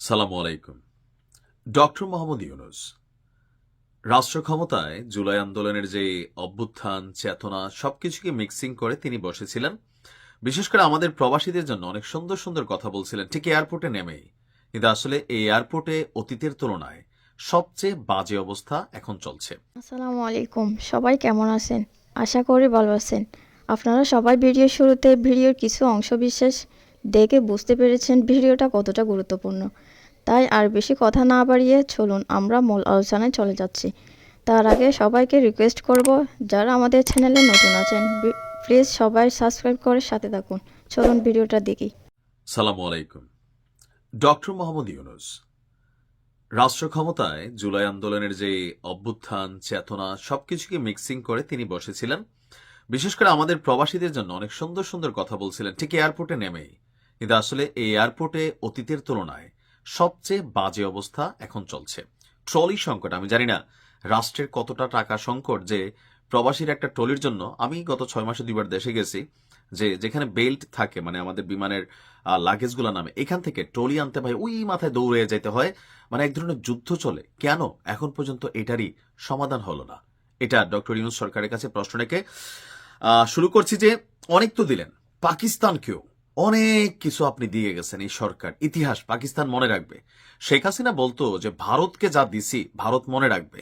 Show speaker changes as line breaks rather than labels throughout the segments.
সালামু আলাইকুম। ডক্টর মোহাম্মদ ইউনূস রাষ্ট্র ক্ষমতায় জুলাই আন্দোলনের যে অভ্যুত্থান চেতনা সবকিছুকে মিক্সিং করে তিনি বসেছিলেন। বিশেষ করে আমাদের প্রবাসীদের জন্য অনেক সুন্দর সুন্দর কথা বলছিলেন ঠিক এয়ারপোর্টে নেমেই। কিন্তু আসলে এই এয়ারপোর্টে অতীতের তুলনায় সবচেয়ে বাজে অবস্থা এখন চলছে।
আসসালামু আলাইকুম, সবাই কেমন আছেন? আশা করি ভালো আছেন। আপনারা সবাই ভিডিওর শুরুতে ভিডিওর কিছু অংশ বিশেষ দেখে বুঝতে পেরেছেন ভিডিওটা কতটা গুরুত্বপূর্ণ। তাই আর বেশি কথা না বাড়িয়ে চলুন আমরা মূল আলোচনায় চলে যাচ্ছি। তার আগে সবাইকে রিকোয়েস্ট করব, যারা আমাদের চ্যানেলে নতুন আছেন প্লিজ সবাই সাবস্ক্রাইব করে সাথে থাকুন। চলুন ভিডিওটা দেখি।
সালামু আলাইকুম। ডক্টর মোহাম্মদ ইউনূস রাষ্ট্র ক্ষমতায় জুলাই আন্দোলনের যে অভ্যুত্থান চেতনা সবকিছুকে মিক্সিং করে তিনি বসেছিলেন। বিশেষ করে আমাদের প্রবাসীদের জন্য অনেক সুন্দর সুন্দর কথা বলছিলেন ঠিক এয়ারপোর্টে নেমেই। কিন্তু আসলে এই এয়ারপোর্টে অতীতের তুলনায় সবচেয়ে বাজে অবস্থা এখন চলছে। ট্রলি সংকট, আমি জানি না রাষ্ট্রের কতটা টাকা সংকট যে প্রবাসীর একটা ট্রলির জন্য, আমি গত 6 মাসে 2বার দেশে গেছি, যে যেখানে বেল্ট থাকে মানে আমাদের বিমানের লাগেজগুলো নামে, এখান থেকে ট্রলি আনতে ভাই ওই মাথায় দৌড়ে যেতে হয়। মানে এক ধরনের যুদ্ধ চলে। কেন এখন পর্যন্ত এটারই সমাধান হলো না? এটা ডক্টর ইউনূস সরকারের কাছে প্রশ্ন রেখে শুরু করছি যে অনেক তো দিলেন, পাকিস্তানকেও অনেক কিছু আপনি দিয়ে গেছেন। এই সরকার ইতিহাস পাকিস্তান মনে রাখবে। শেখ হাসিনা বলতো যে ভারতকে যা দিছি ভারত মনে রাখবে।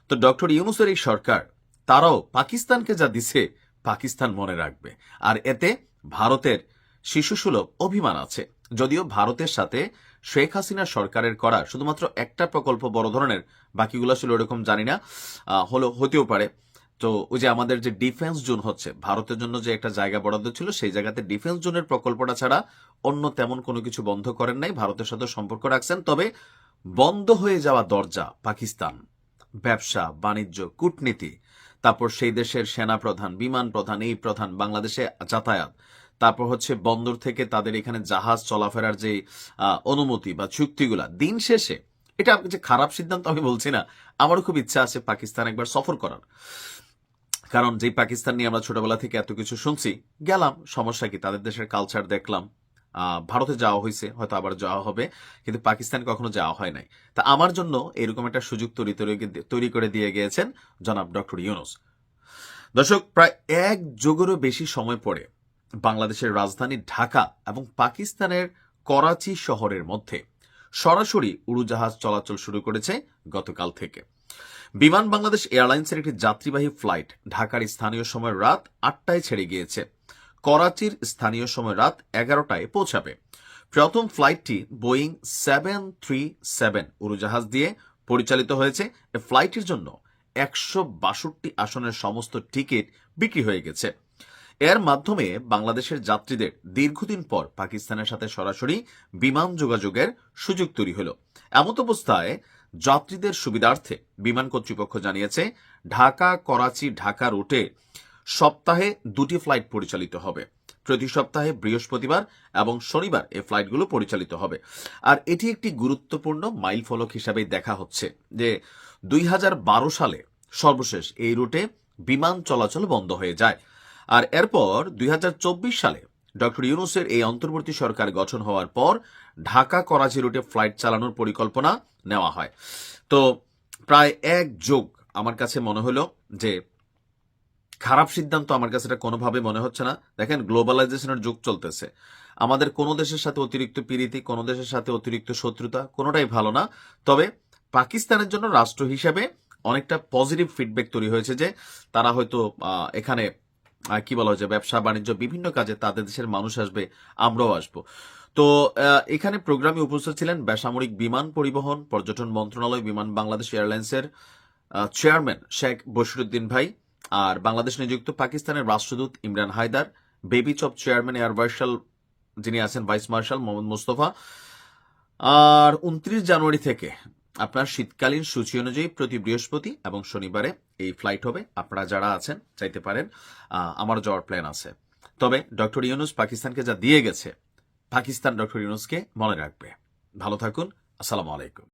তো ডক্টর ইউনূসের এই সরকার তারাও পাকিস্তানকে যা দিছে পাকিস্তান মনে রাখবে। আর এতে ভারতের শিশুসুলভ অভিমান আছে। যদিও ভারতের সাথে শেখ হাসিনা সরকারের করা শুধুমাত্র একটা প্রকল্প বড় ধরনের, বাকিগুলো ছিল এরকম জানি না, হতেও পারে। তো ওই যে আমাদের যে ডিফেন্স জোন হচ্ছে, ভারতের জন্য যে একটা জায়গা বরাদ্দ ছিল, সেই জায়গাতে ডিফেন্স জোনের প্রকল্পটা ছাড়া অন্য তেমন কোনো কিছু বন্ধ করেন নাই। ভারতের সাথে সম্পর্ক রাখছেন। তবে বন্ধ হয়ে যাওয়া দরজা পাকিস্তান, ব্যবসা বাণিজ্য কূটনীতি, তারপর সেই দেশের সেনা প্রধান বিমান প্রধান এই প্রধান বাংলাদেশে যাতায়াত, তারপর হচ্ছে বন্দর থেকে তাদের এখানে জাহাজ চলাফেরার যে অনুমতি বা চুক্তিগুলা, দিন শেষে এটা যে খারাপ সিদ্ধান্ত আমি বলছি না। আমারও খুব ইচ্ছা আছে পাকিস্তান একবার সফর করার। কারণ যে পাকিস্তান নিয়ে আমরা ছোটবেলা থেকে এত কিছু শুনছি, গেলাম, সমস্যা কি? তাদের দেশের কালচার দেখলাম। ভারতে যাওয়া হয়েছে, হয়তো আবার যাওয়া হবে, কিন্তু পাকিস্তান কখনো যাওয়া হয় নাই। তা আমার জন্য এরকম একটা সুযোগ তৈরি করে দিয়ে গিয়েছেন জনাব ডক্টর ইউনূস। দর্শক, প্রায় 1 যুগেরও বেশি সময় পরে বাংলাদেশের রাজধানী ঢাকা এবং পাকিস্তানের করাচি শহরের মধ্যে সরাসরি উড়োজাহাজ চলাচল শুরু করেছে গতকাল থেকে। বিমান বাংলাদেশ এয়ারলাইন্সের একটি যাত্রীবাহী ফ্লাইট ঢাকার স্থানীয় সময় রাত 8টায় ছেড়ে গিয়েছে। করাচির স্থানীয় সময় রাত 11টায় পৌঁছাবে। প্রথম ফ্লাইটটি বোয়িং 737 উড়োজাহাজ দিয়ে পরিচালিত হয়েছে। এই ফ্লাইটের জন্য 162 আসনের সমস্ত টিকিট বিক্রি হয়ে গেছে। এর মাধ্যমে বাংলাদেশের যাত্রীদের দীর্ঘদিন পর পাকিস্তানের সাথে সরাসরি বিমান যোগাযোগের সুযোগ তৈরি হলো। এমত অবস্থায় যাত্রীদের সুবিধার্থে বিমান কর্তৃপক্ষ জানিয়েছে ঢাকা করাচি ঢাকা রুটে সপ্তাহে 2টি ফ্লাইট পরিচালিত হবে। প্রতি সপ্তাহে বৃহস্পতিবার এবং শনিবার এই ফ্লাইটগুলো পরিচালিত হবে। আর এটি একটি গুরুত্বপূর্ণ মাইলফলক হিসাবে দেখা হচ্ছে যে 2012 সালে সর্বশেষ এই রুটে বিমান চলাচল বন্ধ হয়ে যায়। আর এরপর 2024 সালে ডক্টর ইউনূসের এই অন্তর্বর্তী সরকার গঠন হওয়ার পর ঢাকা করাচি রুটে ফ্লাইট চালানোর পরিকল্পনা নেওয়া হয়। তো প্রায় 1 যুগ আমার কাছে মনে হলো যে খারাপ সিদ্ধান্ত। আমার কাছে এটা কোনোভাবে মনে হচ্ছে না। দেখেন, গ্লোবালাইজেশনের যুগ চলতেছে। আমাদের কোনো দেশের সাথে অতিরিক্ত প্রীতি, কোনো দেশের সাথে অতিরিক্ত শত্রুতা কোনোটাই ভালো না। তবে পাকিস্তানের জন্য রাষ্ট্র হিসাবে অনেকটা পজিটিভ ফিডব্যাক তৈরি হয়েছে যে তারা হয়তো এখানে কি বলা হয় যে ব্যবসা বাণিজ্য বিভিন্ন কাজে তাদের দেশের মানুষ আসবে, আমরাও আসবো। তো এখানে প্রোগ্রামে উপস্থিত ছিলেন বেসামরিক বিমান পরিবহন পর্যটন মন্ত্রণালয় বিমান বাংলাদেশ এয়ারলাইন্সের চেয়ারম্যান শেখ বশিরউদ্দিন ভাই, আর বাংলাদেশ নিযুক্ত পাকিস্তানের রাষ্ট্রদূত ইমরান হায়দার, বেবি চপ চেয়ারম্যান এয়ার মার্শাল যিনি আছেন ভাইস মার্শাল মোহাম্মদ মুস্তফা। আর 29 জানুয়ারি থেকে আপনার শীতকালীন সূচি অনুযায়ী প্রতি বৃহস্পতি এবং শনিবারে এই ফ্লাইট হবে। আপনারা যারা আছেন চাইতে পারেন, আমার যাওয়ার প্ল্যান আছে। তবে ডক্টর ইউনূস পাকিস্তানকে যা দিয়ে গেছে, পাকিস্তান ডক্টর ইউনূসকে মনে রাখবে। ভালো থাকুন। আসসালামু আলাইকুম।